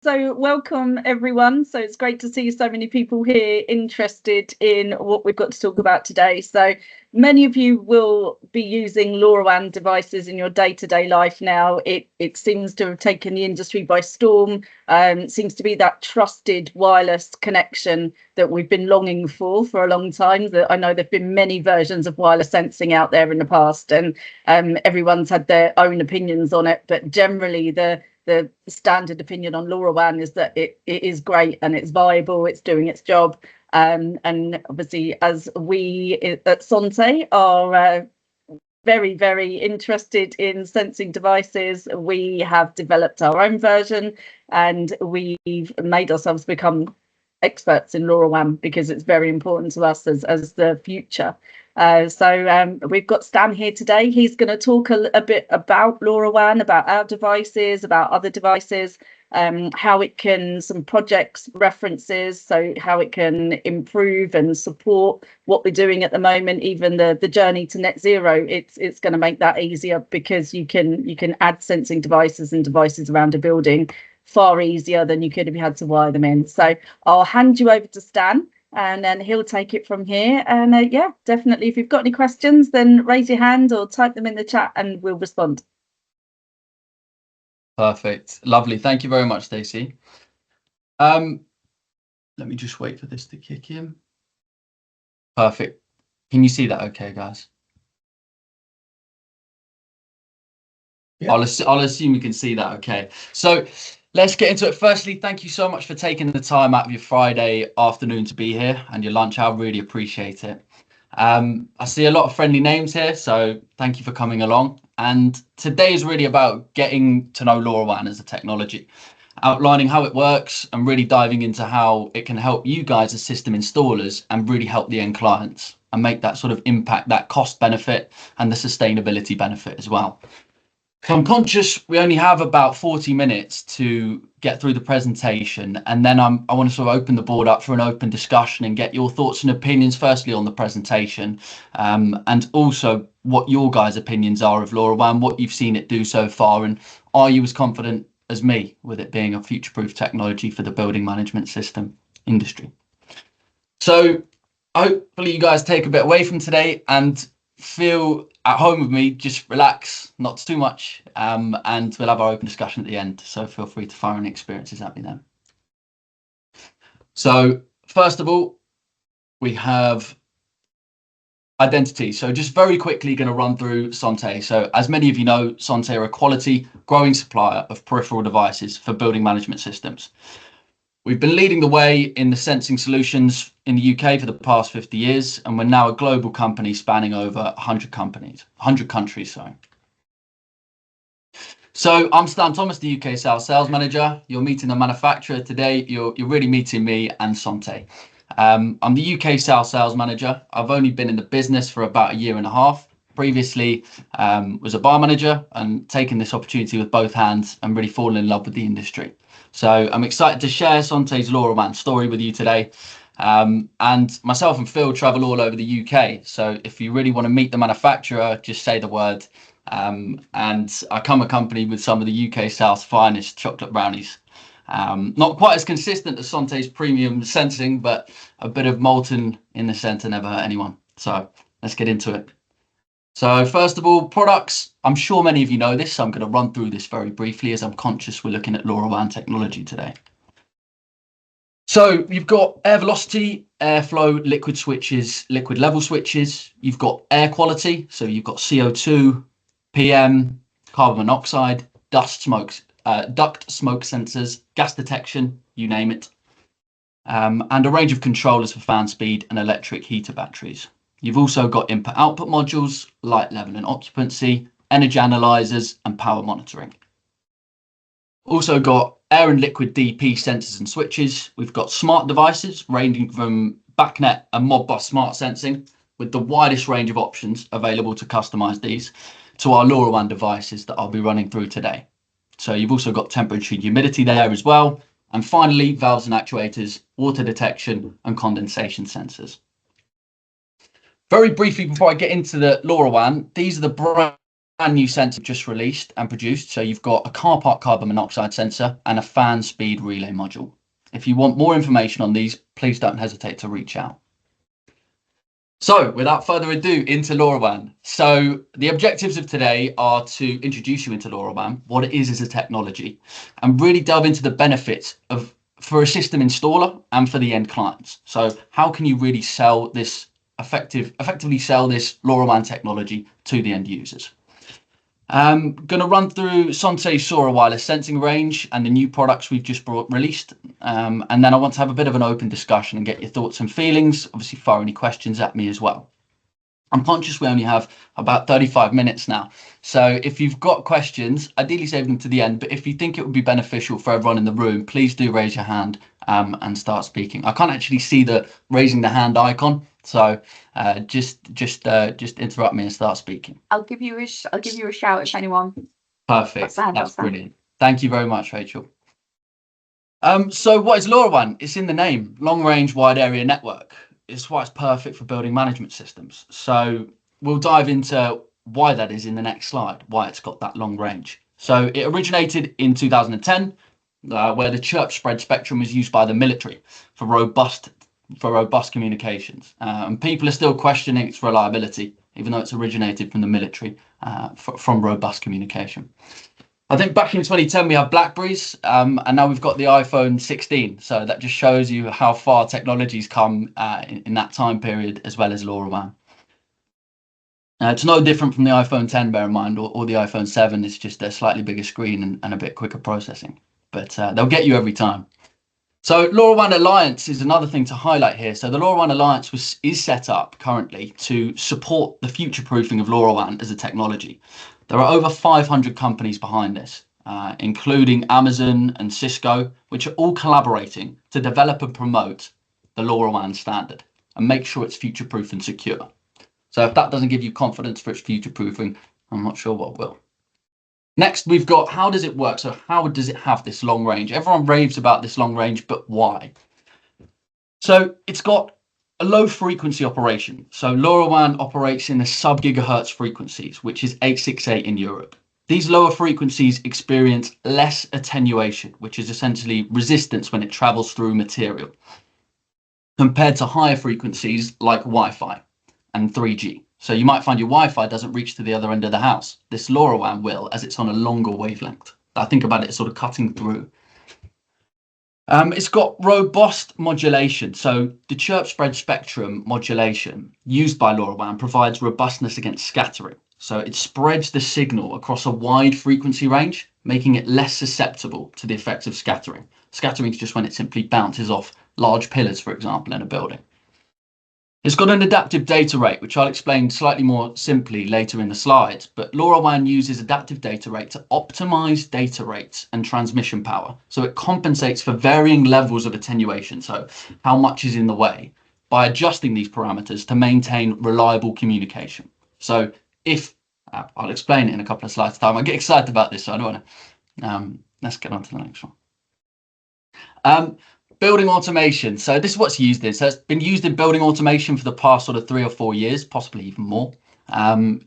So welcome everyone. So it's great to see so many people here interested in what we've got to talk about today. So many of you will be using LoRaWAN devices in your day-to-day life now. It seems to have taken the industry by storm. It seems to be that trusted wireless connection that we've been longing for a long time. That I know there've been many versions of wireless sensing out there in the past, and everyone's had their own opinions on it. But generally, the standard opinion on LoRaWAN is that it is great and it's viable, it's doing its job. And obviously, as we at Sontay are very, very interested in sensing devices, we have developed our own version and we've made ourselves become experts in LoRaWAN because it's very important to us as the future. So we've got Stan here today. He's going to talk a bit about LoRaWAN, about our devices, about other devices, how it can, some projects references, so how it can improve and support what we're doing at the moment. Even the journey to net zero, it's going to make that easier because you can add sensing devices and devices around a building far easier than you could if you had to wire them in. So I'll hand you over to Stan and then he'll take it from here. And yeah, definitely, if you've got any questions, then raise your hand or type them in the chat and we'll respond. Perfect. Lovely. Thank you very much, Stacey. Let me just wait for this to kick in. Perfect. Can you see that okay, guys? Yeah. I'll assume you can see that okay. So let's get into it. Firstly, thank you so much for taking the time out of your Friday afternoon to be here and your lunch. I really appreciate it. I see a lot of friendly names here, so thank you for coming along. And today is really about getting to know LoRaWAN as a technology, outlining how it works and really diving into how it can help you guys as system installers and really help the end clients and make that sort of impact, that cost benefit and the sustainability benefit as well. So I'm conscious we only have about 40 minutes to get through the presentation, and then I want to sort of open the board up for an open discussion and get your thoughts and opinions firstly on the presentation, and also what your guys' opinions are of LoRaWAN, what you've seen it do so far, and are you as confident as me with it being a future-proof technology for the building management system industry. So hopefully you guys take a bit away from today and feel at home with me, just relax, not too much, and we'll have our open discussion at the end, so feel free to fire any experiences at me then. So first of all, we have identity. So just very quickly going to run through Sontay. So as many of you know, Sontay are a quality growing supplier of peripheral devices for building management systems. We've been leading the way in the sensing solutions in the UK for the past 50 years, and we're now a global company spanning over 100 countries. So I'm Stan Thomas, the UK Sales Manager. You're meeting the manufacturer today. You're really meeting me and Sontay. I'm the UK Sales Manager. I've only been in the business for about a year and a half. Previously, was a bar manager and taken this opportunity with both hands and really fallen in love with the industry. So I'm excited to share Sontay's LoRaWAN story with you today. And myself and Phil travel all over the UK. So if you really want to meet the manufacturer, just say the word. And I come accompanied with some of the UK South's finest chocolate brownies. Not quite as consistent as Sontay's premium sensing, but a bit of molten in the centre never hurt anyone. So let's get into it. So first of all, products. I'm sure many of you know this, so I'm going to run through this very briefly as I'm conscious we're looking at LoRaWAN technology today. So you've got air velocity, airflow, liquid switches, liquid level switches. You've got air quality, so you've got CO2, PM, carbon monoxide, duct smoke sensors, gas detection, you name it. And a range of controllers for fan speed and electric heater batteries. You've also got input-output modules, light level and occupancy, energy analyzers, and power monitoring. Also got air and liquid DP sensors and switches. We've got smart devices ranging from BACnet and Modbus smart sensing, with the widest range of options available to customize these, to our LoRaWAN devices that I'll be running through today. So you've also got temperature and humidity there as well. And finally, valves and actuators, water detection, and condensation sensors. Very briefly, before I get into the LoRaWAN, these are the new sensor just released and produced. So you've got a car park carbon monoxide sensor and a fan speed relay module. If you want more information on these, please don't hesitate to reach out. So without further ado, into LoRaWAN. So the objectives of today are to introduce you into LoRaWAN, what it is as a technology, and really delve into the benefits of for a system installer and for the end clients. So how can you really sell this effectively sell this LoRaWAN technology to the end users? I'm going to run through Sontay's Sora wireless sensing range and the new products we've just released. And then I want to have a bit of an open discussion and get your thoughts and feelings. Obviously, fire any questions at me as well. I'm conscious we only have about 35 minutes now. So if you've got questions, ideally save them to the end. But if you think it would be beneficial for everyone in the room, please do raise your hand and start speaking. I can't actually see the raising the hand icon. So just interrupt me and start speaking. I'll give you a shout if anyone. Perfect. That's brilliant. Thank you very much, Rachel. So what is LoRaWAN? It's in the name, long range wide area network. It's why it's perfect for building management systems. So we'll dive into why that is in the next slide, why it's got that long range. So it originated in 2010, where the chirp spread spectrum was used by the military for robust communications. And people are still questioning its reliability, even though it's originated from the military, from robust communication. I think back in 2010 we had Blackberries, and now we've got the iPhone 16. So that just shows you how far technology's come in that time period, as well as LoRaWAN. It's no different from the iPhone 10, bear in mind, or the iPhone 7. It's just a slightly bigger screen and a bit quicker processing, but they'll get you every time. So LoRaWAN Alliance is another thing to highlight here. So the LoRaWAN Alliance is set up currently to support the future-proofing of LoRaWAN as a technology. There are over 500 companies behind this, including Amazon and Cisco, which are all collaborating to develop and promote the LoRaWAN standard and make sure it's future-proof and secure. So if that doesn't give you confidence for its future-proofing, I'm not sure what will. Next, we've got how does it work? So how does it have this long range? Everyone raves about this long range, but why? So it's got a low frequency operation. So LoRaWAN operates in the sub-gigahertz frequencies, which is 868 in Europe. These lower frequencies experience less attenuation, which is essentially resistance when it travels through material, compared to higher frequencies like Wi-Fi and 3G. So you might find your Wi-Fi doesn't reach to the other end of the house. This LoRaWAN will, as it's on a longer wavelength. I think about it sort of cutting through. It's got robust modulation. So the chirp spread spectrum modulation used by LoRaWAN provides robustness against scattering. So it spreads the signal across a wide frequency range, making it less susceptible to the effects of scattering. Scattering is just when it simply bounces off large pillars, for example, in a building. It's got an adaptive data rate, which I'll explain slightly more simply later in the slides, but LoRaWAN uses adaptive data rate to optimize data rates and transmission power. So it compensates for varying levels of attenuation, so how much is in the way, by adjusting these parameters to maintain reliable communication. So if, I'll explain it in a couple of slides time. I get excited about this, so I don't want to, let's get on to the next one. Building automation. So this is what's used in. So it's been used in building automation for the past sort of 3 or 4 years, possibly even more.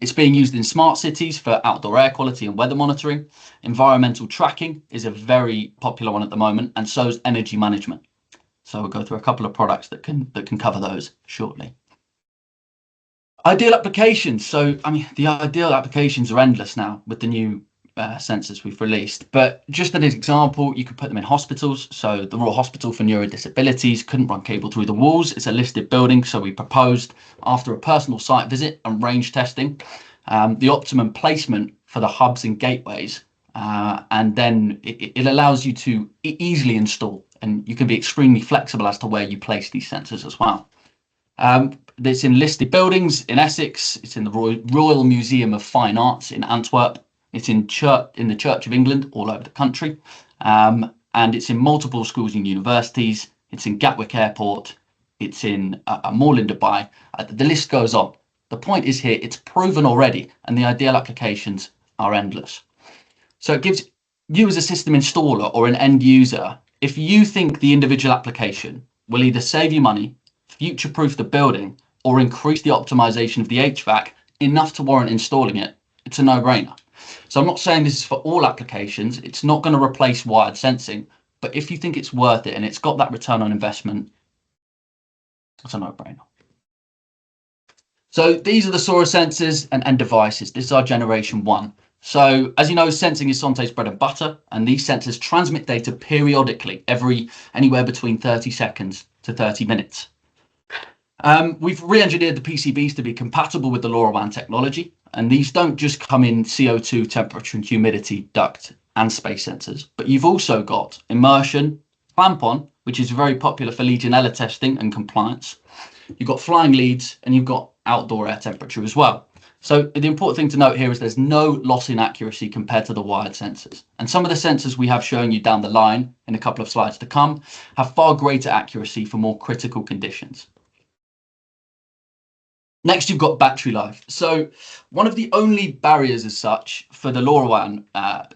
It's being used in smart cities for outdoor air quality and weather monitoring. Environmental tracking is a very popular one at the moment, and so is energy management. So we'll go through a couple of products that can cover those shortly. Ideal applications. So, I mean, the ideal applications are endless now with the new sensors we've released, but just as an example, you could put them in hospitals. So the Royal Hospital for Neurodisabilities couldn't run cable through the walls. It's a listed building, so we proposed, after a personal site visit and range testing, the optimum placement for the hubs and gateways, and then it allows you to easily install, and you can be extremely flexible as to where you place these sensors as well. It's in listed buildings in Essex. It's in the Royal Museum of Fine Arts in Antwerp. It's in the Church of England all over the country, and it's in multiple schools and universities. It's in Gatwick Airport. It's in a mall in Dubai. The list goes on. The point is here, it's proven already, and the ideal applications are endless. So it gives you as a system installer or an end user, if you think the individual application will either save you money, future-proof the building, or increase the optimization of the HVAC enough to warrant installing it, it's a no-brainer. So I'm not saying this is for all applications. It's not going to replace wired sensing, but if you think it's worth it and it's got that return on investment, it's a no-brainer. So these are the Sora sensors and devices. This is our generation 1. So as you know, sensing is Sontay's bread and butter, and these sensors transmit data periodically, anywhere between 30 seconds to 30 minutes. We've re-engineered the PCBs to be compatible with the LoRaWAN technology, and these don't just come in CO2, temperature and humidity, duct and space sensors, but you've also got immersion, clamp-on, which is very popular for Legionella testing and compliance. You've got flying leads, and you've got outdoor air temperature as well. So the important thing to note here is there's no loss in accuracy compared to the wired sensors. And some of the sensors we have showing you down the line in a couple of slides to come have far greater accuracy for more critical conditions. Next, you've got battery life. So one of the only barriers as such for the LoRaWAN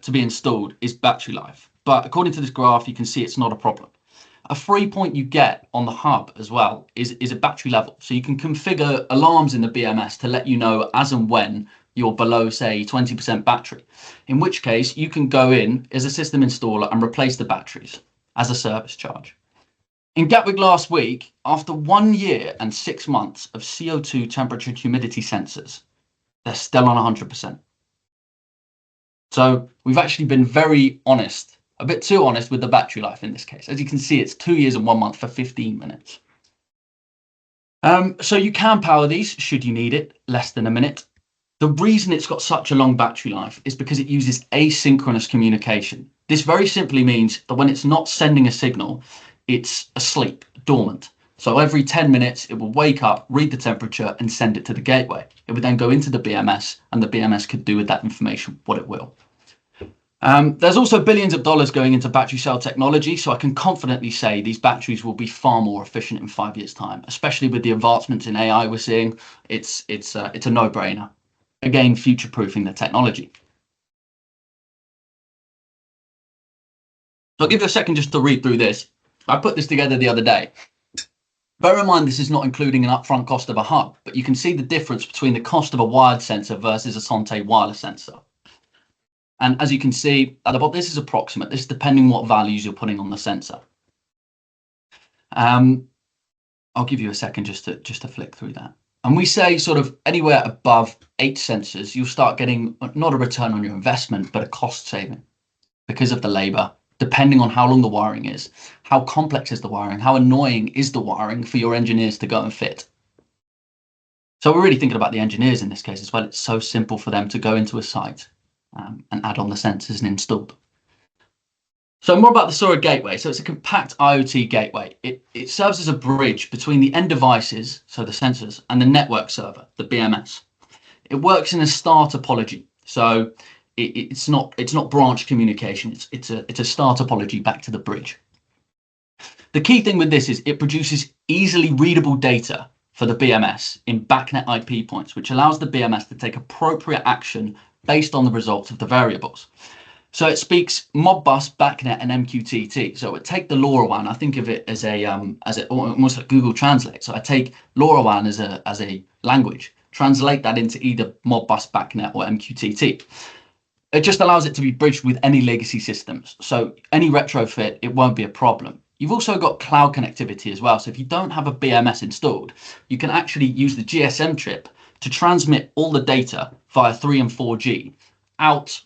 to be installed is battery life. But according to this graph, you can see it's not a problem. A free point you get on the hub as well is a battery level. So you can configure alarms in the BMS to let you know as and when you're below, say, 20% battery, in which case you can go in as a system installer and replace the batteries as a service charge. In Gatwick last week, after 1 year and 6 months of CO2 temperature and humidity sensors, they're still on 100%. So we've actually been very honest, a bit too honest with the battery life in this case. As you can see, it's 2 years and 1 month for 15 minutes. So you can power these should you need it, less than a minute. The reason it's got such a long battery life is because it uses asynchronous communication. This very simply means that when it's not sending a signal, it's asleep, dormant. So every 10 minutes, it will wake up, read the temperature and send it to the gateway. It would then go into the BMS and the BMS could do with that information what it will. There's also billions of dollars going into battery cell technology, so I can confidently say these batteries will be far more efficient in 5 years' time, especially with the advancements in AI we're seeing. It's a no-brainer. Again, future-proofing the technology. So I'll give you a second just to read through this. I put this together the other day. Bear in mind this is not including an upfront cost of a hub, but you can see the difference between the cost of a wired sensor versus a Sontay wireless sensor. And as you can see at the bottom, this is approximate. This is depending what values you're putting on the sensor. I'll give you a second just to flick through that. And we say sort of anywhere above 8 sensors, you'll start getting not a return on your investment, but a cost saving because of the labor, depending on how long the wiring is, how complex is the wiring, how annoying is the wiring for your engineers to go and fit. So we're really thinking about the engineers in this case as well. It's so simple for them to go into a site and add on the sensors and install them. So more about the Sora gateway. So it's a compact IoT gateway. It serves as a bridge between the end devices, so the sensors, and the network server, the BMS. It works in a star topology. So it's not branch communication. It's a star topology back to the bridge. The key thing with this is it produces easily readable data for the BMS in BACnet IP points, which allows the BMS to take appropriate action based on the results of the variables. So it speaks Modbus, BACnet, and MQTT. So it would take the LoRaWAN. I think of it as almost like Google Translate. So I take LoRaWAN as a language, translate that into either Modbus, BACnet, or MQTT. It just allows it to be bridged with any legacy systems. So any retrofit, it won't be a problem. You've also got cloud connectivity as well. So if you don't have a BMS installed, you can actually use the GSM chip to transmit all the data via 3 and 4G out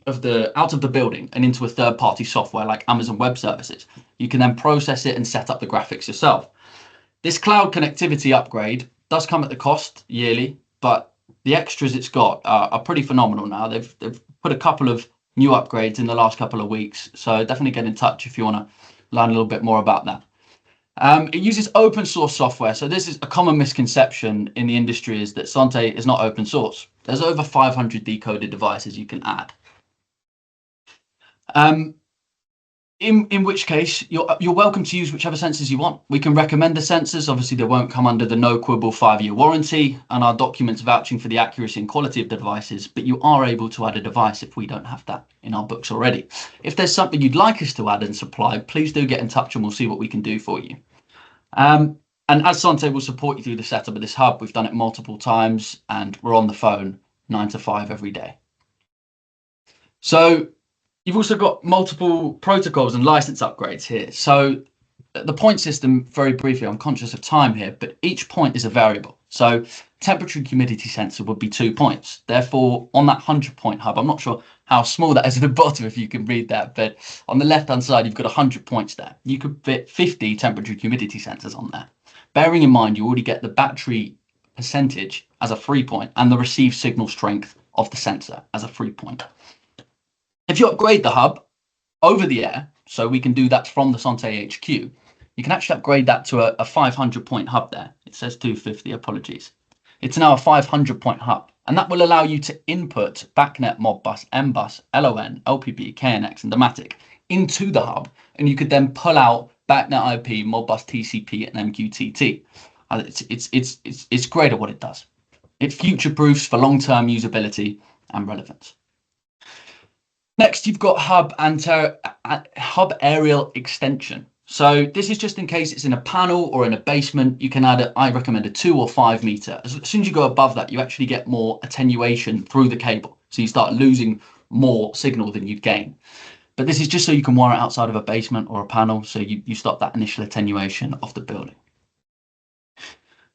of the building and into a third-party software like Amazon Web Services. You can then process it and set up the graphics yourself. This cloud connectivity upgrade does come at the cost yearly, but the extras it's got are pretty phenomenal now. They've put a couple of new upgrades in the last couple of weeks, so definitely get in touch if you want to learn a little bit more about that. It uses open source software. So this is a common misconception in the industry, is that Sontay is not open source. There's over 500 decoded devices you can add. In which case you're welcome to use whichever sensors you want. We can recommend the sensors. Obviously they won't come under the no quibble 5-year warranty and our documents vouching for the accuracy and quality of the devices, but you are able to add a device if we don't have that in our books already. If there's something you'd like us to add and supply, please do get in touch and we'll see what we can do for you. And as Sontay will support you through the setup of this hub, we've done it multiple times and we're on the phone 9 to 5 every day. So you've also got multiple protocols and license upgrades here. So the point system, very briefly, I'm conscious of time here, but each point is a variable. So temperature and humidity sensor would be 2 points. Therefore, on that 100-point hub, I'm not sure how small that is at the bottom if you can read that, but on the left-hand side, you've got 100 points there. You could fit 50 temperature and humidity sensors on there. Bearing in mind, you already get the battery percentage as a 3 point and the received signal strength of the sensor as a 3 point. If you upgrade the hub over the air, so we can do that from the Sontay HQ, you can actually upgrade that to a 500-point hub there. It says 250, apologies. It's now a 500-point hub, and that will allow you to input BACnet, Modbus, MBus, LON, LPB, KNX, and Dematic into the hub, and you could then pull out BACnet IP, Modbus TCP, and MQTT. It's great at what it does. It future-proofs for long-term usability and relevance. Next, you've got hub aerial extension. So this is just in case it's in a panel or in a basement. You can add I recommend a 2 or 5 meter. As soon as you go above that, you actually get more attenuation through the cable. So you start losing more signal than you'd gain. But this is just so you can wire it outside of a basement or a panel. So you stop that initial attenuation of the building.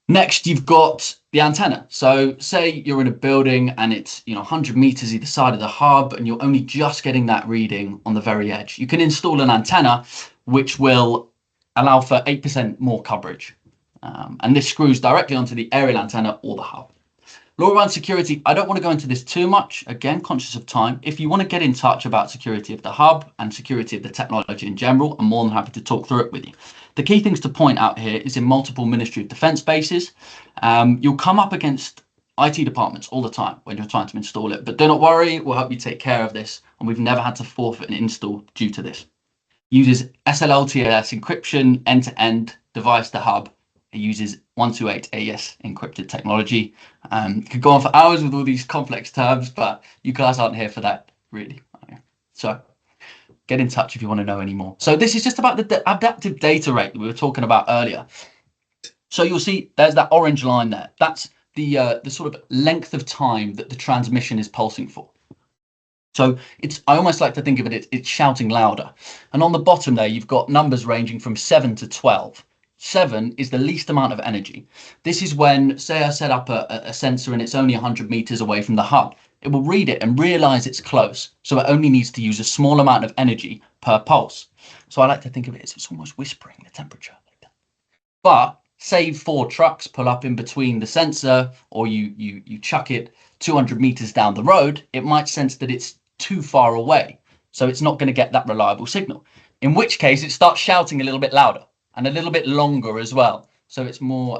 Next, you've got the antenna. So say you're in a building and it's 100 meters either side of the hub and you're only just getting that reading on the very edge. You can install an antenna which will allow for 8% more coverage. And this screws directly onto the aerial antenna or the hub. LoRaWAN security, I don't want to go into this too much, again, conscious of time. If you want to get in touch about security of the hub and security of the technology in general, I'm more than happy to talk through it with you. The key things to point out here is in multiple Ministry of Defence bases, you'll come up against IT departments all the time when you're trying to install it. But do not worry, we'll help you take care of this. And we've never had to forfeit an install due to this. Uses SLLTLS encryption, end-to-end, device to hub. It uses 128 AES encrypted technology. Could go on for hours with all these complex terms, but you guys aren't here for that, really. So get in touch if you want to know any more. So this is just about the adaptive data rate that we were talking about earlier. So you'll see there's that orange line there. That's the sort of length of time that the transmission is pulsing for. So I almost like to think of it, it's shouting louder. And on the bottom there, you've got numbers ranging from 7 to 12. 7 is the least amount of energy. This is when, say I set up a sensor and it's only 100 meters away from the hub. It will read it and realize it's close. So it only needs to use a small amount of energy per pulse. So I like to think of it as it's almost whispering the temperature like that. But say 4 trucks pull up in between the sensor, or you chuck it 200 meters down the road, it might sense that it's too far away. So it's not going to get that reliable signal. In which case it starts shouting a little bit louder and a little bit longer as well. So it's more,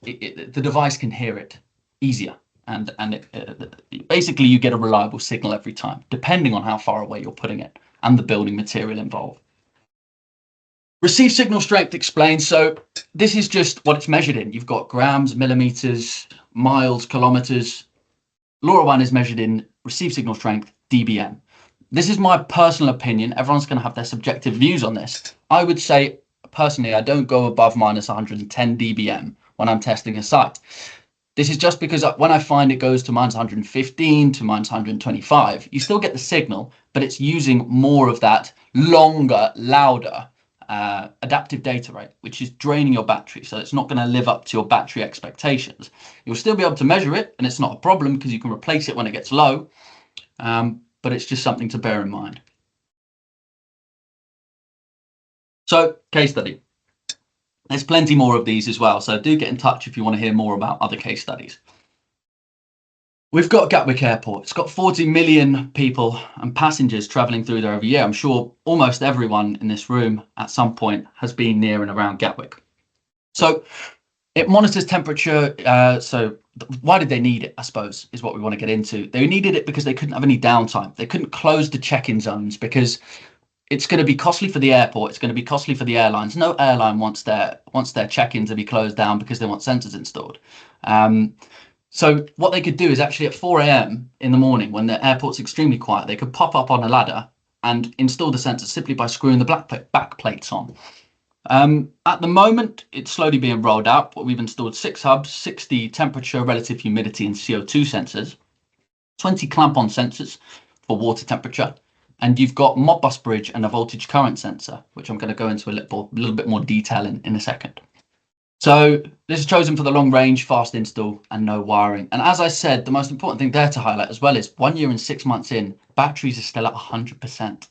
the device can hear it easier. And basically you get a reliable signal every time, depending on how far away you're putting it and the building material involved. Receive signal strength explained. So this is just what it's measured in. You've got grams, millimeters, miles, kilometers. LoRaWAN is measured in receive signal strength, dBm. This is my personal opinion. Everyone's going to have their subjective views on this. I would say, personally, I don't go above minus 110 dBm when I'm testing a site. This is just because when I find it goes to minus 115 to minus 125, you still get the signal, but it's using more of that longer, louder adaptive data rate, which is draining your battery. So it's not going to live up to your battery expectations. You'll still be able to measure it, and it's not a problem because you can replace it when it gets low, but it's just something to bear in mind. So, case study. There's plenty more of these as well, so do get in touch if you want to hear more about other case studies. We've got Gatwick Airport. It's got 40 million people and passengers travelling through there every year. I'm sure almost everyone in this room at some point has been near and around Gatwick. So it monitors temperature. So why did they need it, I suppose, is what we want to get into. They needed it because they couldn't have any downtime. They couldn't close the check-in zones because it's going to be costly for the airport. It's going to be costly for the airlines. No airline wants their check-in to be closed down because they want sensors installed. So what they could do is actually at 4 a.m. in the morning, when the airport's extremely quiet, they could pop up on a ladder and install the sensor simply by screwing the back plates on. At the moment, it's slowly being rolled out, but we've installed 6 hubs, 60 temperature, relative humidity, and CO2 sensors. 20 clamp-on sensors for water temperature, and you've got Modbus bridge and a voltage current sensor, which I'm going to go into a little bit more detail in a second. So this is chosen for the long range, fast install, and no wiring. And as I said, the most important thing there to highlight as well is 1 year and 6 months in, batteries are still at 100%.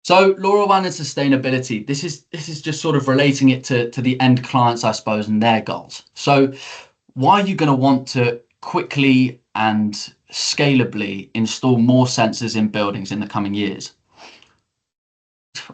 So LoRaWAN and sustainability, this is just sort of relating it to the end clients, I suppose, and their goals. So why are you going to want to quickly and scalably install more sensors in buildings in the coming years?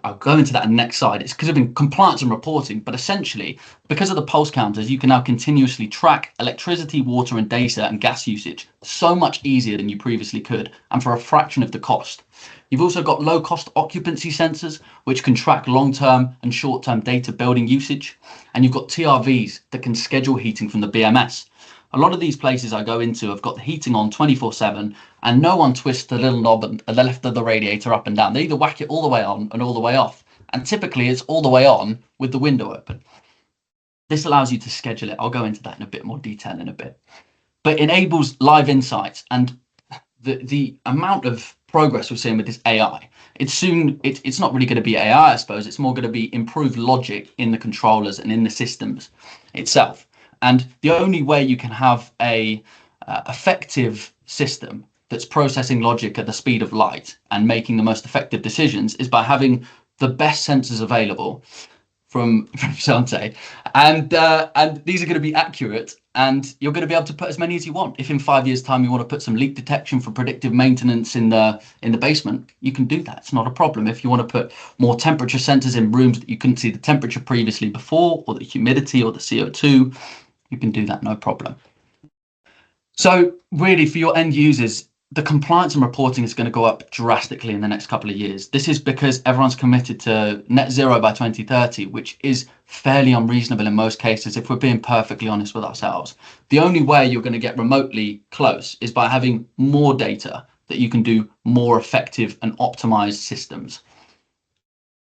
I'll go into that next slide. It's because of compliance and reporting, but essentially, because of the pulse counters, you can now continuously track electricity, water, and data and gas usage so much easier than you previously could, and for a fraction of the cost. You've also got low-cost occupancy sensors, which can track long-term and short-term data building usage, and you've got TRVs that can schedule heating from the BMS. A lot of these places I go into have got the heating on 24/7, and no one twists the little knob at the left of the radiator up and down. They either whack it all the way on and all the way off, and typically it's all the way on with the window open. This allows you to schedule it. I'll go into that in a bit more detail in a bit. But enables live insights, and the amount of progress we're seeing with this AI, it's not really going to be AI, I suppose. It's more going to be improved logic in the controllers and in the systems itself. And the only way you can have a effective system that's processing logic at the speed of light and making the most effective decisions is by having the best sensors available from Sontay, and these are going to be accurate, and you're going to be able to put as many as you want. If in 5 years' time you want to put some leak detection for predictive maintenance in the basement, you can do that. It's not a problem. If you want to put more temperature sensors in rooms that you couldn't see the temperature previously before, or the humidity or the CO2, you can do that, no problem. So really, for your end users, the compliance and reporting is going to go up drastically in the next couple of years. This is because everyone's committed to net zero by 2030, which is fairly unreasonable in most cases, if we're being perfectly honest with ourselves. The only way you're going to get remotely close is by having more data that you can do more effective and optimized systems.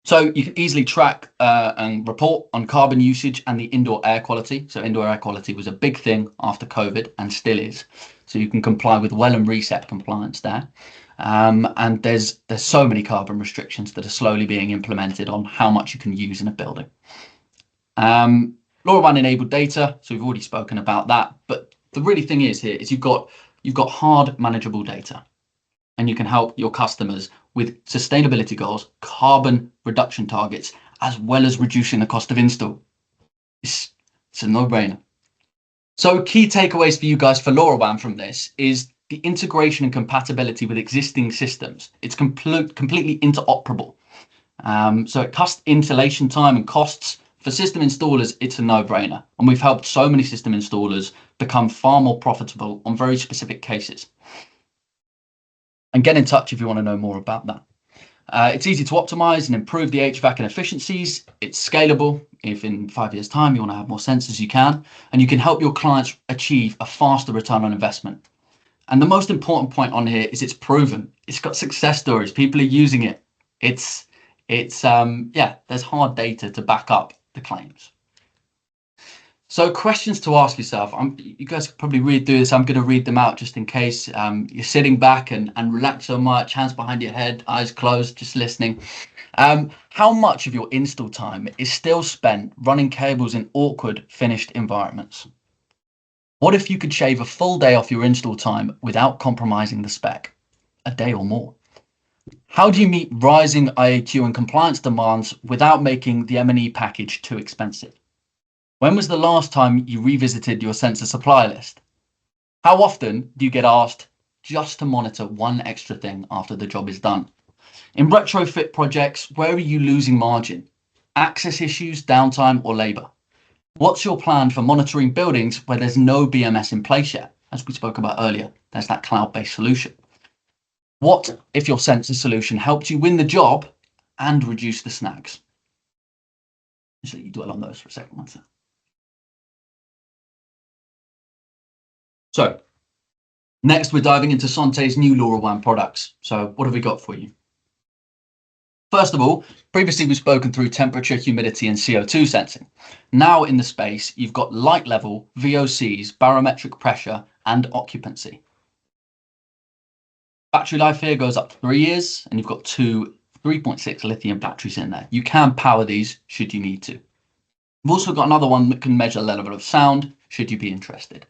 So you can easily track and report on carbon usage and the indoor air quality. So indoor air quality was a big thing after COVID and still is. So you can comply with well and reset compliance there. And there's so many carbon restrictions that are slowly being implemented on how much you can use in a building. LoRaWAN enabled data. So we've already spoken about that. But the really thing is here is you've got hard manageable data, and you can help your customers with sustainability goals, carbon reduction targets, as well as reducing the cost of install. It's a no-brainer. So key takeaways for you guys for LoRaWAN from this is the integration and compatibility with existing systems. It's completely interoperable. So it cuts installation time and costs. For system installers, it's a no-brainer. And we've helped so many system installers become far more profitable on very specific cases. And get in touch if you want to know more about that. It's easy to optimize and improve the HVAC and efficiencies. It's scalable. If in 5 years' time you want to have more sensors, you can. And you can help your clients achieve a faster return on investment. And the most important point on here is it's proven. It's got success stories. People are using it. There's hard data to back up the claims. So questions to ask yourself. You guys can probably read through this. I'm going to read them out just in case you're sitting back and relaxed so much, hands behind your head, eyes closed, just listening. How much of your install time is still spent running cables in awkward finished environments? What if you could shave a full day off your install time without compromising the spec? A day or more. How do you meet rising IAQ and compliance demands without making the M&E package too expensive? When was the last time you revisited your sensor supply list? How often do you get asked just to monitor one extra thing after the job is done? In retrofit projects, where are you losing margin? Access issues, downtime, or labour? What's your plan for monitoring buildings where there's no BMS in place yet? As we spoke about earlier, there's that cloud-based solution. What if your sensor solution helped you win the job and reduce the snags? Just let you dwell on those for a second, one second. So next, we're diving into Sontay's new LoRaWAN products. So what have we got for you? First of all, previously we've spoken through temperature, humidity, and CO2 sensing. Now in the space, you've got light level, VOCs, barometric pressure, and occupancy. Battery life here goes up to 3 years, and you've got two 3.6 lithium batteries in there. You can power these should you need to. We've also got another one that can measure the level of sound should you be interested.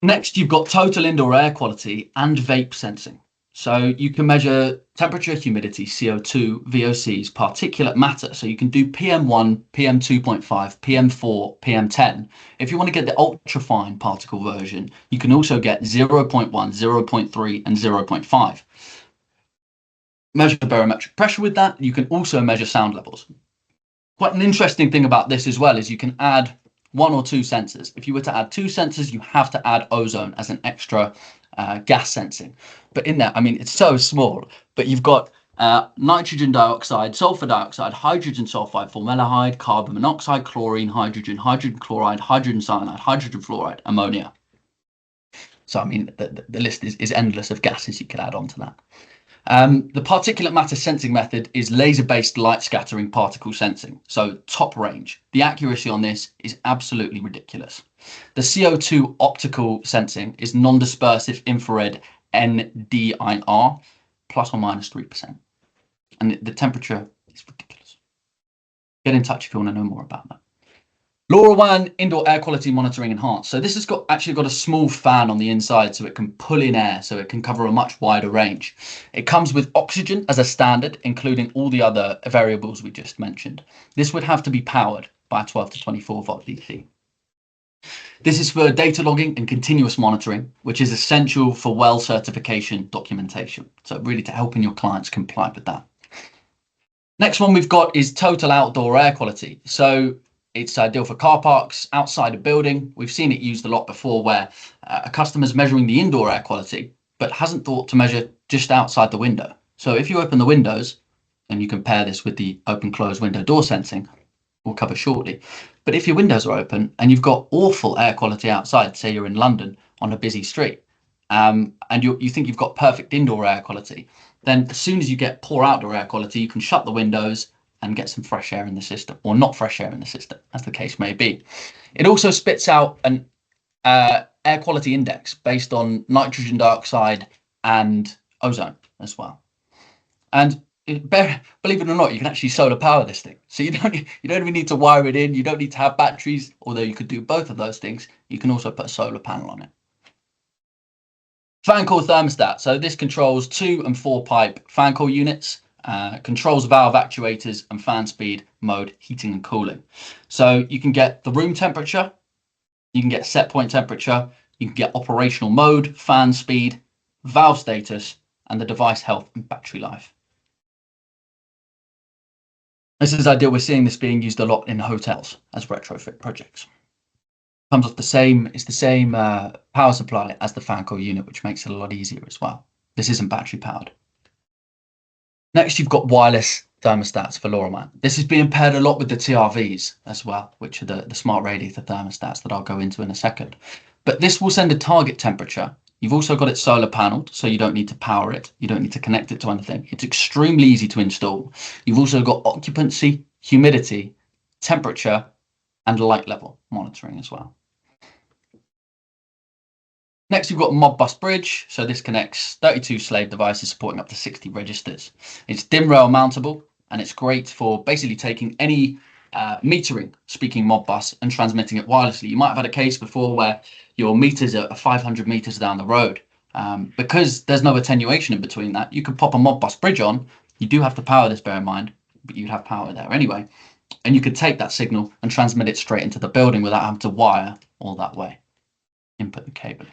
Next, you've got total indoor air quality and vape sensing. So you can measure temperature, humidity, CO2, VOCs, particulate matter. So you can do PM1, PM2.5, PM4, PM10. If you want to get the ultra-fine particle version, you can also get 0.1, 0.3, and 0.5. Measure barometric pressure with that. You can also measure sound levels. Quite an interesting thing about this as well is you can add 1 or 2 sensors. If you were to add 2 sensors, you have to add ozone as an extra gas sensing. But in there, I mean, it's so small, but you've got nitrogen dioxide, sulfur dioxide, hydrogen sulfide, formaldehyde, carbon monoxide, chlorine, hydrogen, hydrogen chloride, hydrogen cyanide, hydrogen fluoride, ammonia. So, I mean, the list is endless of gases you could add onto that. The particulate matter sensing method is laser-based light scattering particle sensing, so top range. The accuracy on this is absolutely ridiculous. The CO2 optical sensing is non-dispersive infrared NDIR, plus or minus 3%. And the temperature is ridiculous. Get in touch if you want to know more about that. LoRaWAN indoor air quality monitoring enhanced. So this has actually got a small fan on the inside so it can pull in air, so it can cover a much wider range. It comes with oxygen as a standard, including all the other variables we just mentioned. This would have to be powered by a 12 to 24 volt DC. This is for data logging and continuous monitoring, which is essential for well certification documentation. So really to helping your clients comply with that. Next one we've got is total outdoor air quality. So it's ideal for car parks, outside a building. We've seen it used a lot before where a customer's measuring the indoor air quality, but hasn't thought to measure just outside the window. So if you open the windows, and you compare this with the open-close window door sensing, we'll cover shortly. But if your windows are open and you've got awful air quality outside, say you're in London on a busy street, and you think you've got perfect indoor air quality, then as soon as you get poor outdoor air quality, you can shut the windows and get some fresh air in the system, or not fresh air in the system, as the case may be. It also spits out an air quality index based on nitrogen dioxide and ozone as well. And believe it or not, you can actually solar power this thing. So you don't even need to wire it in. You don't need to have batteries, although you could do both of those things. You can also put a solar panel on it. Fan coil thermostat. So this controls 2 and 4 pipe fan coil units. Controls valve actuators and fan speed, mode, heating and cooling. So you can get the room temperature, you can get set point temperature, you can get operational mode, fan speed, valve status, and the device health and battery life. This is ideal. We're seeing this being used a lot in hotels as retrofit projects. Comes off it's the same power supply as the fan coil unit, which makes it a lot easier as well. This isn't battery powered. Next, you've got wireless thermostats for LoRaWAN. This is being paired a lot with the TRVs as well, which are the smart radiator thermostats that I'll go into in a second. But this will send a target temperature. You've also got it solar paneled, so you don't need to power it. You don't need to connect it to anything. It's extremely easy to install. You've also got occupancy, humidity, temperature, and light level monitoring as well. Next, you've got Modbus Bridge. So this connects 32 slave devices supporting up to 60 registers. It's DIMM rail mountable, and it's great for basically taking any metering speaking Modbus and transmitting it wirelessly. You might have had a case before where your meters are 500 meters down the road. Because there's no attenuation in between that, you could pop a Modbus Bridge on. You do have to power this, bear in mind, but you'd have power there anyway. And you could take that signal and transmit it straight into the building without having to wire all that way. Input the cable.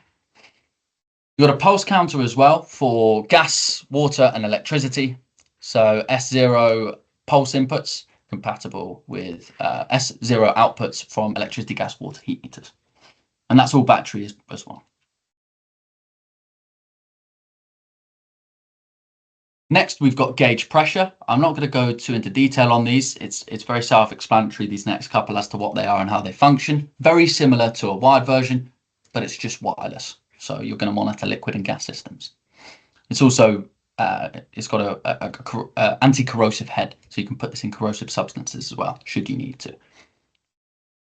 You've got a pulse counter as well for gas, water, and electricity. So S0 pulse inputs compatible with S0 outputs from electricity, gas, water, heat meters. And that's all battery as well. Next, we've got gauge pressure. I'm not going to go too into detail on these. It's very self-explanatory, these next couple, as to what they are and how they function. Very similar to a wired version, but it's just wireless. So you're going to monitor liquid and gas systems. It's also, it's got a anti-corrosive head. So you can put this in corrosive substances as well, should you need to.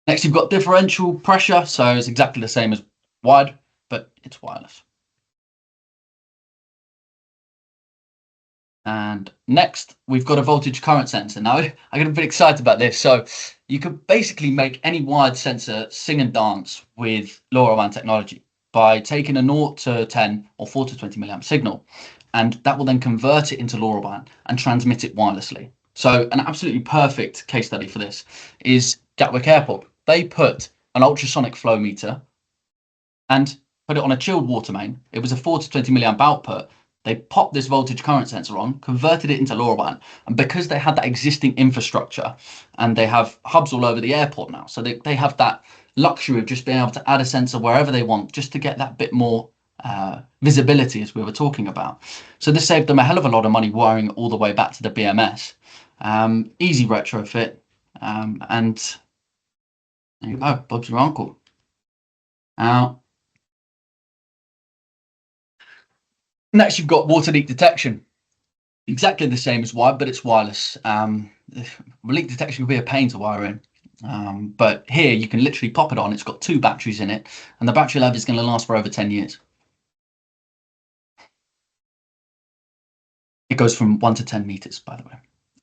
Next, you've got differential pressure. So it's exactly the same as wired, but it's wireless. And next, we've got a voltage current sensor. Now, I get a bit excited about this. So you could basically make any wired sensor sing and dance with LoRaWAN technology by taking a 0 to 10 or 4 to 20 milliamp signal, and that will then convert it into LoRaWAN and transmit it wirelessly. So an absolutely perfect case study for this is Gatwick Airport. They put an ultrasonic flow meter and put it on a chilled water main. It was a 4 to 20 milliamp output. They popped this voltage current sensor on, converted it into LoRaWAN, and because they had that existing infrastructure and they have hubs all over the airport now, so they have that luxury of just being able to add a sensor wherever they want, just to get that bit more visibility, as we were talking about. So this saved them a hell of a lot of money wiring all the way back to the BMS. Easy retrofit, and there you go, Bob's your uncle. Now, next, you've got water leak detection. Exactly the same as wired, but it's wireless. Leak detection can be a pain to wire in, but here you can literally pop it on. It's got 2 batteries in it, and the battery life is going to last for over 10 years. It goes from 1 to 10 meters, by the way.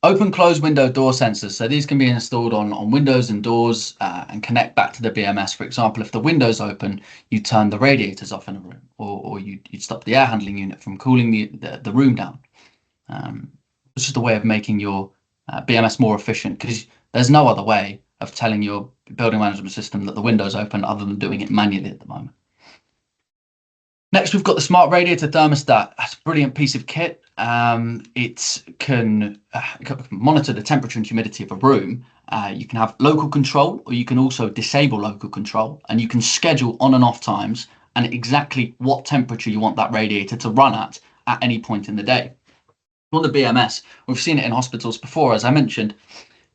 Open close window door sensors. So these can be installed on windows and doors and connect back to the BMS. For example, if the window's open, you turn the radiators off in a room, or you'd stop the air handling unit from cooling the room down. It's just a way of making your BMS more efficient, because there's no other way of telling your building management system that the window's open other than doing it manually at the moment. Next, we've got the smart radiator thermostat. That's a brilliant piece of kit. It can monitor the temperature and humidity of a room. You can have local control, or you can also disable local control, and you can schedule on and off times and exactly what temperature you want that radiator to run at any point in the day. On the BMS, we've seen it in hospitals before, as I mentioned.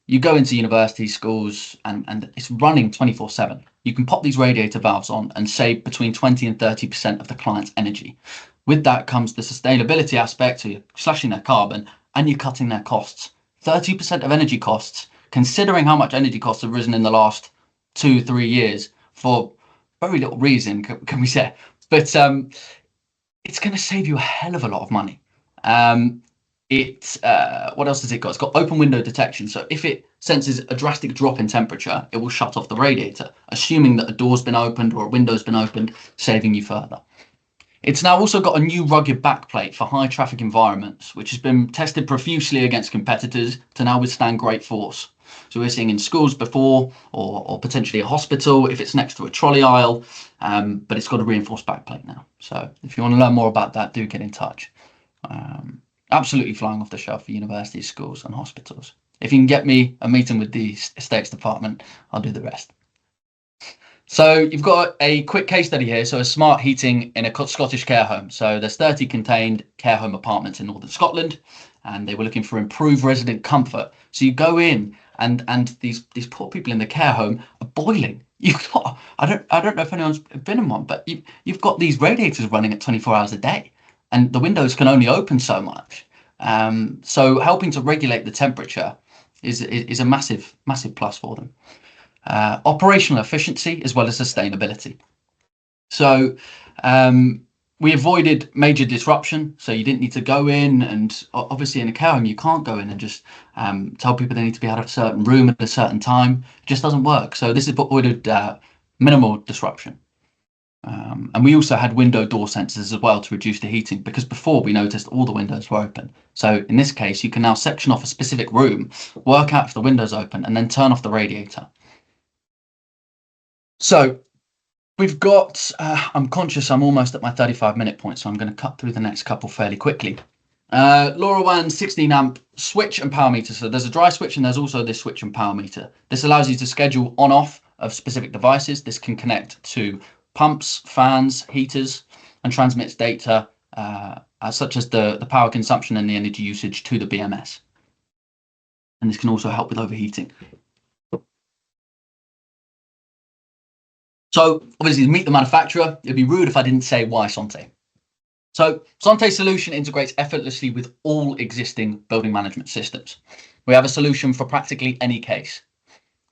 You go into university, schools, and it's running 24/7. You can pop these radiator valves on and save between 20 and 30% of the client's energy. With that comes the sustainability aspect, so you're slashing their carbon and you're cutting their costs. 30% of energy costs, considering how much energy costs have risen in the last 2-3 years for very little reason, can we say? But it's going to save you a hell of a lot of money. What else has it got? It's got open window detection. So if it senses a drastic drop in temperature, it will shut off the radiator, assuming that a door's been opened or a window's been opened, saving you further. It's now also got a new rugged backplate for high traffic environments, which has been tested profusely against competitors to now withstand great force. So we're seeing in schools before, or potentially a hospital if it's next to a trolley aisle, but it's got a reinforced backplate now. So if you want to learn more about that, do get in touch. Absolutely flying off the shelf for universities, schools and hospitals. If you can get me a meeting with the estates department, I'll do the rest. So you've got a quick case study here. So a smart heating in a Scottish care home. So there's 30 contained care home apartments in northern Scotland, and they were looking for improved resident comfort. So you go in and these poor people in the care home are boiling. You've got, I don't know if anyone's been in one, but you've got these radiators running at 24 hours a day. And the windows can only open so much. So helping to regulate the temperature is a massive plus for them. Operational efficiency as well as sustainability. So we avoided major disruption. So you didn't need to go in, and obviously in a care home you can't go in and just tell people they need to be out of a certain room at a certain time. It just doesn't work. So this is avoided minimal disruption. And we also had window door sensors as well to reduce the heating, because before we noticed all the windows were open. So in this case, you can now section off a specific room, work out if the window's open, and then turn off the radiator. So we've got, I'm conscious I'm almost at my 35-minute point, so I'm going to cut through the next couple fairly quickly. LoRaWAN 16 amp switch and power meter. So there's a dry switch and there's also this switch and power meter. This allows you to schedule on off of specific devices. This can connect to pumps, fans, heaters, and transmits data such as the power consumption and the energy usage to the BMS. And this can also help with overheating. So obviously, to meet the manufacturer, it'd be rude if I didn't say why Sontay. So Sontay's solution integrates effortlessly with all existing building management systems. We have a solution for practically any case.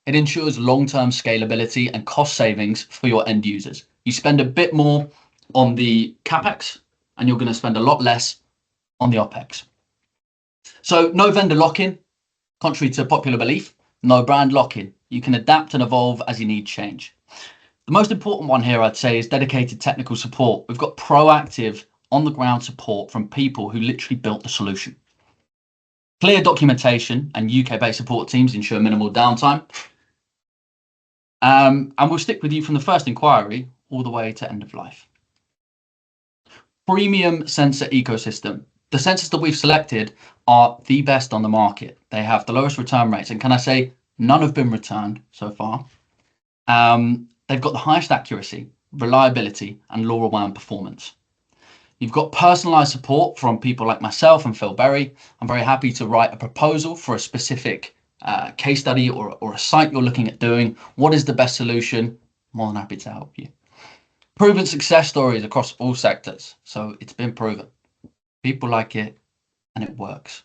It ensures long-term scalability and cost savings for your end users. You spend a bit more on the CapEx and you're going to spend a lot less on the OpEx. So no vendor lock-in, contrary to popular belief, no brand lock-in. You can adapt and evolve as you need change. The most important one here, I'd say, is dedicated technical support. We've got proactive, on-the-ground support from people who literally built the solution. Clear documentation and UK-based support teams ensure minimal downtime. And we'll stick with you from the first inquiry all the way to end of life. Premium sensor ecosystem. The sensors that we've selected are the best on the market. They have the lowest return rates, and can I say none have been returned so far. They've got the highest accuracy, reliability, and LoRaWAN performance. You've got personalized support from people like myself and Phil Berry. I'm very happy to write a proposal for a specific case study or a site you're looking at doing. What is the best solution? More than happy to help you. Proven success stories across all sectors. So it's been proven. People like it and it works.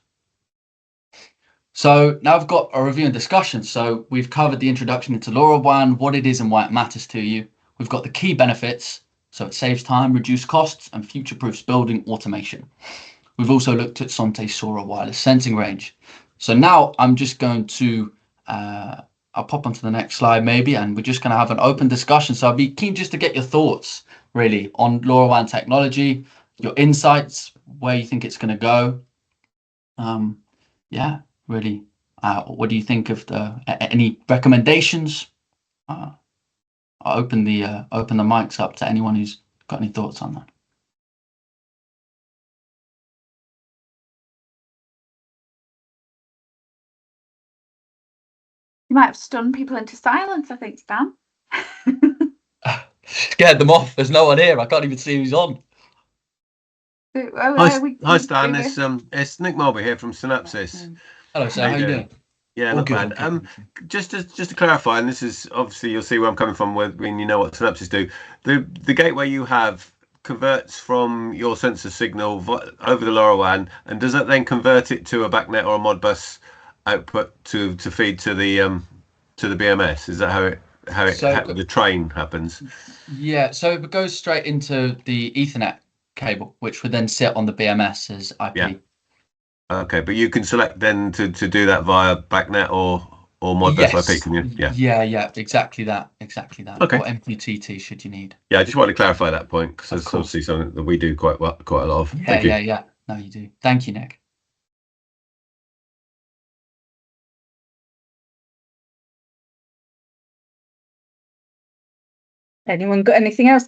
So now I've got a review and discussion. So we've covered the introduction into LoRaWAN, what it is and why it matters to you. We've got the key benefits. So it saves time, reduces costs, and future-proofs building automation. We've also looked at Sontay's Sora wireless sensing range. So now I'm just going to, I'll pop onto the next slide maybe, and we're just going to have an open discussion. So I'd be keen just to get your thoughts really on LoRaWAN technology, your insights, where you think it's going to go. Yeah, really. What do you think of any recommendations? I'll open the mics up to anyone who's got any thoughts on that. You might have stunned people into silence, I think, Stan. Scared them off. There's no one here. I can't even see who's on. Hi Stan, it's Nick Mulby here from Synopsys. Hello, sir. How you doing? Yeah, not bad. Just to clarify, and this is obviously you'll see where I'm coming from when you know what Synopsys do. The gateway you have converts from your sensor signal over the LoRaWAN, and does that then convert it to a BACnet or a Modbus output to feed to the BMS? Is that how the train happens? Yeah, so it goes straight into the Ethernet cable, which would then sit on the BMS as IP. Yeah. Okay, but you can select then to do that via BACnet or Modbus IP, can you? Yeah, exactly that. Okay. Or MQTT should you need. Yeah, I just wanted to clarify that point because it's obviously something that we do quite a lot of. Yeah. No, you do. Thank you, Nick. Anyone got anything else?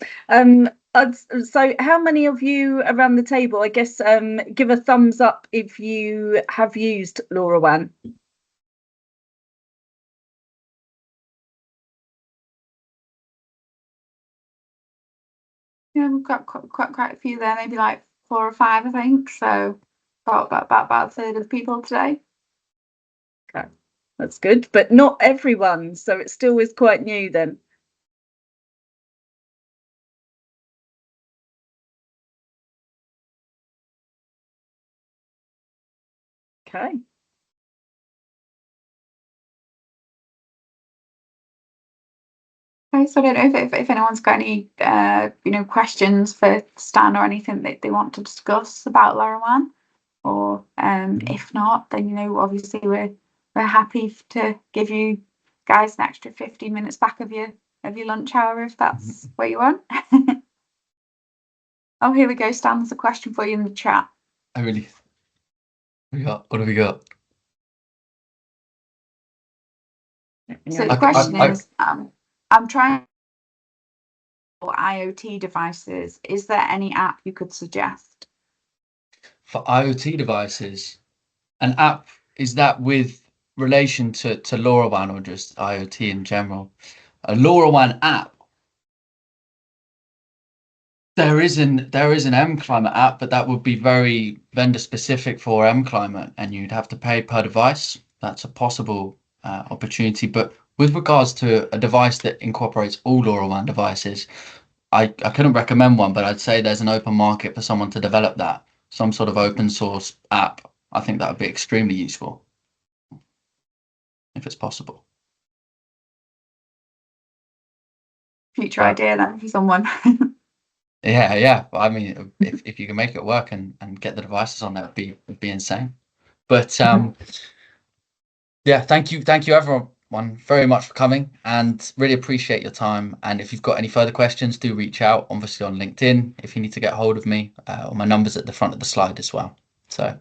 So how many of you around the table, I guess, give a thumbs up if you have used LoRaWAN? Yeah, we've got quite a few there, maybe like 4 or 5, I think. So about a third of the people today. Okay, that's good, but not everyone. So it still is quite new then. Okay. Okay, so I don't know if anyone's got any questions for Stan or anything that they want to discuss about LoRaWAN, or if not, then obviously we're happy to give you guys an extra 15 minutes back of your lunch hour if that's what you want. Oh, here we go, Stan. There's a question for you in the chat. Oh, really? What have we got? So the question is, I'm trying for IoT devices. Is there any app you could suggest? For IoT devices, an app, is that with relation to LoRaWAN or just IoT in general? A LoRaWAN app. There is an mClimate app, but that would be very vendor specific for mClimate, and you'd have to pay per device. That's a possible opportunity. But with regards to a device that incorporates all LoRaWAN devices, I couldn't recommend one, but I'd say there's an open market for someone to develop that, some sort of open source app. I think that would be extremely useful if it's possible. future idea then for someone. Yeah. I mean, if you can make it work and get the devices on there, it'd be insane. But yeah, thank you everyone very much for coming, and really appreciate your time. And if you've got any further questions, do reach out, obviously on LinkedIn if you need to get hold of me, or my number's at the front of the slide as well. So